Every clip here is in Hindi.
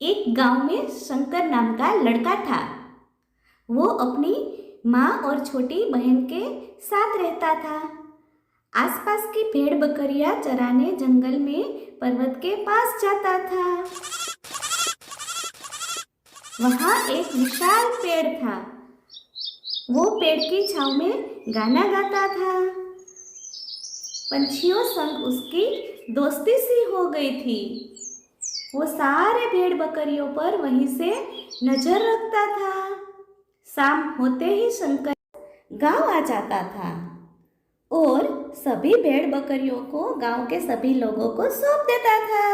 एक गांव में शंकर नाम का लड़का था। वो अपनी माँ और छोटी बहन के साथ रहता था। आसपास की भेड़ बकरियां चराने जंगल में पर्वत के पास जाता था। वहाँ एक विशाल पेड़ था। वो पेड़ की छांव में गाना गाता था। पंछियों संग उसकी दोस्ती सी हो गई थी। वो सारे भेड़ बकरियों पर वहीं से नजर रखता था। शाम होते ही शंकर गांव आ जाता था और सभी भेड़ बकरियों को गांव के सभी लोगों को सौंप देता था।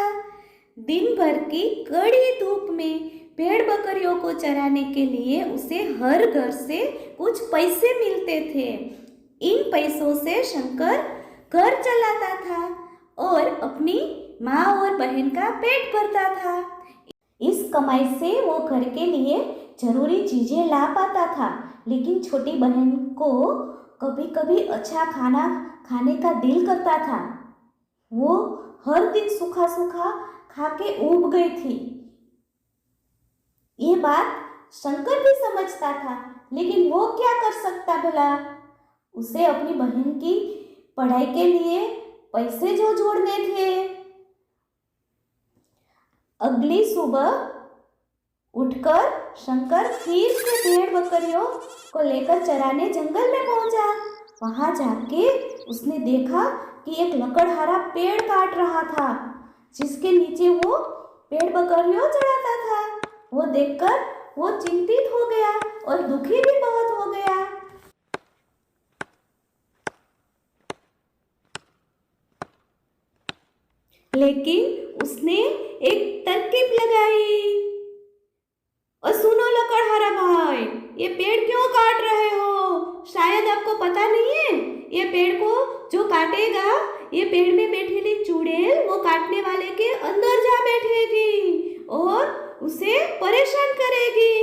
दिन भर की कड़ी धूप में भेड़ बकरियों को चराने के लिए उसे हर घर से कुछ पैसे मिलते थे। इन पैसों से शंकर घर चलाता था और अपनी माँ और बहन का पेट भरता था। इस कमाई से वो घर के लिए जरूरी चीजें ला पाता था, लेकिन छोटी बहन को कभी कभी अच्छा खाना खाने का दिल करता था। वो हर दिन सूखा सूखा खा के ऊब गई थी। ये बात शंकर भी समझता था, लेकिन वो क्या कर सकता भला। उसे अपनी बहन की पढ़ाई के लिए पैसे जो जोड़ने थे। अगली सुबह उठकर शंकर फिर से भेड़ बकरियों को लेकर चराने जंगल में पहुंचा। वहां जाके उसने देखा कि एक लकड़हारा पेड़ काट रहा था, जिसके नीचे वो भेड़ बकरियों चराता था। वो देखकर वो चिंतित हो गया और दुखी भी बहुत हो गया। लेकिन उसने एक तरकीब लगाई। और सुनो लकड़हारा भाई, ये पेड़ क्यों काट रहे हो? शायद आपको पता नहीं है, ये पेड़ को जो काटेगा, ये पेड़ में बैठेली चुड़ैल वो काटने वाले के अंदर जा बैठेगी और उसे परेशान करेगी।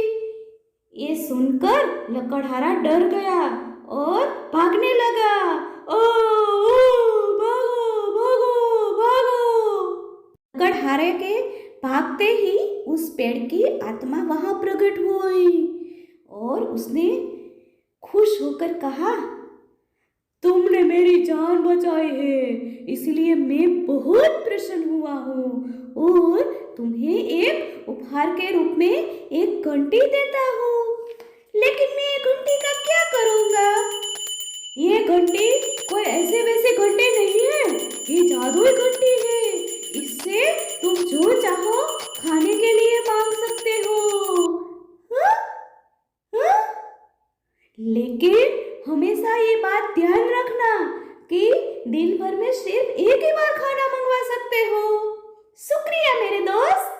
ये सुनकर लकड़हारा डर गया और भागने लगा। ओ, भागो भागो भागो। लकड़हारे के भागते ही उस पेड़ की आत्मा वहां प्रकट हुई और उसने खुश होकर कहा, तुमने मेरी जान बचाई है, इसलिए मैं बहुत प्रसन्न हुआ हूँ और तुम्हें एक उपहार के रूप में एक घंटी देता हूँ। लेकिन मैं ये घंटी का क्या करूँगा? ये घंटी कोई ऐसे वैसे घंटी नहीं है, ये जादुई घंटी है। इससे तुम जो चाहो खाने के लिए मांग सकते हो। हाँ? हाँ? लेकिन हमेशा ये बात ध्यान रखना कि दिन भर में सिर्फ एक ही बार खाना मंगवा सकते हो। शुक्रिया मेरे दोस्त।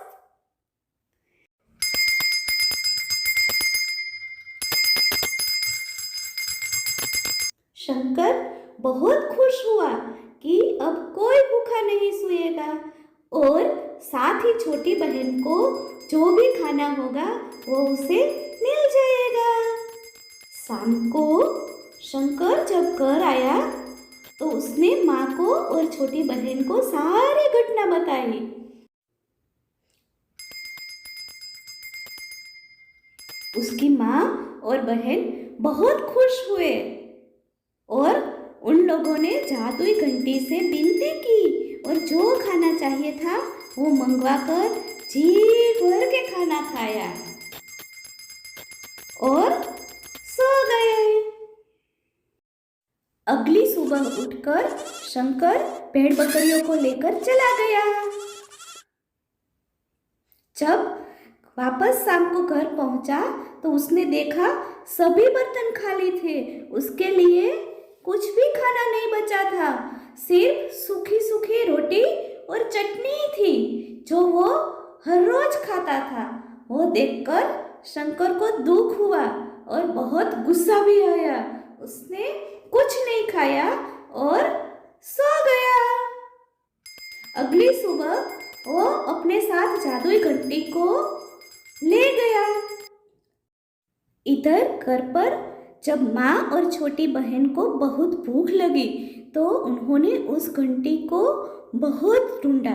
शंकर बहुत खुश हुआ कि अब कोई भूखा नहीं सोएगा और साथ ही छोटी बहन को जो भी खाना होगा वो उसे मिल जाएगा। शाम को शंकर जब घर आया तो उसने माँ को और छोटी बहन को सारी घटना बताई। उसकी माँ और बहन बहुत खुश हुए और उन लोगों ने जादुई घंटी से विनती की और जो खाना चाहिए था वो मंगवाकर जी भर के खाना खाया और सो गए। अगली सुबह उठकर शंकर भेड़ बकरियों को लेकर चला गया। जब वापस शाम को घर पहुंचा तो उसने देखा सभी बर्तन खाली थे। उसके लिए कुछ भी खाना नहीं बचा था, सिर्फ सूखी सूखी रोटी और चटनी थी जो वो हर रोज खाता था। वो देखकर शंकर को दुख हुआ और बहुत गुस्सा भी आया। उसने कुछ नहीं खाया और सो गया। अगली सुबह वो अपने साथ जादुई घंटी को ले गया। इधर घर पर जब माँ और छोटी बहन को बहुत भूख लगी तो उन्होंने उस घंटी को बहुत ढूंढा,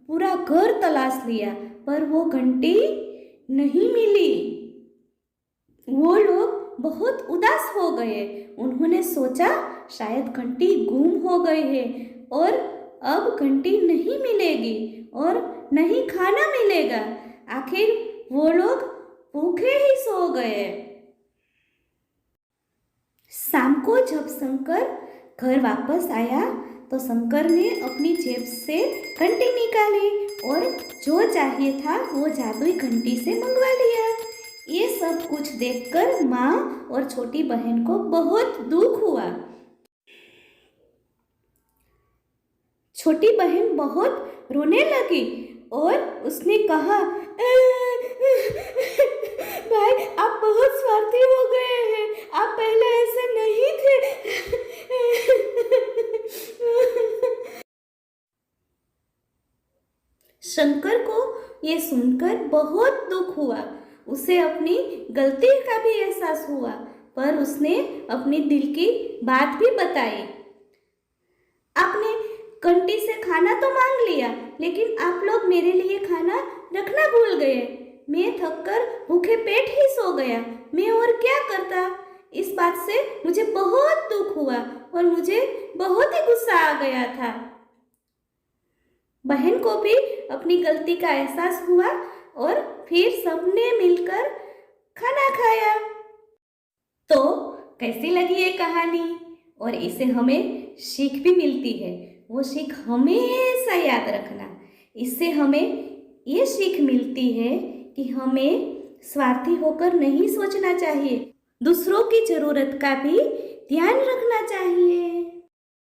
पूरा घर तलाश लिया पर वो घंटी नहीं मिली। वो लोग बहुत उदास हो गए। उन्होंने सोचा शायद घंटी गुम हो गई है और अब घंटी नहीं मिलेगी और नहीं खाना मिलेगा। आखिर वो लोग भूखे ही सो गए। शाम को जब शंकर घर वापस आया तो शंकर ने अपनी जेब से घंटी निकाली और जो चाहिए था वो जादुई घंटी से मंगवा लिया। ये सब कुछ देखकर माँ और छोटी बहन को बहुत दुख हुआ। छोटी बहन बहुत रोने लगी और उसने कहा, भाई आप बहुत स्वार्थी हो गए हैं, आप पहले ऐसे नहीं थे। शंकर को ये सुनकर बहुत दुख हुआ। उसे अपनी गलती का भी एहसास हुआ पर उसने अपनी दिल की बात भी बताई। आपने घंटी से खाना तो मांग लिया लेकिन आप लोग मेरे लिए खाना रखना भूल गए। मैं थककर भूखे पेट ही सो गया। मैं और क्या करता। इस बात से मुझे बहुत दुख हुआ और मुझे बहुत ही गुस्सा आ गया था। बहन को भी अपनी गलती का एहसास हुआ और फिर सबने मिलकर खाना खाया। तो कैसी लगी ये कहानी? और इसे हमें सीख भी मिलती है। वो सीख हमेशा याद रखना। इससे हमें ये सीख मिलती है कि हमें स्वार्थी होकर नहीं सोचना चाहिए, दूसरों की जरूरत का भी ध्यान रखना चाहिए।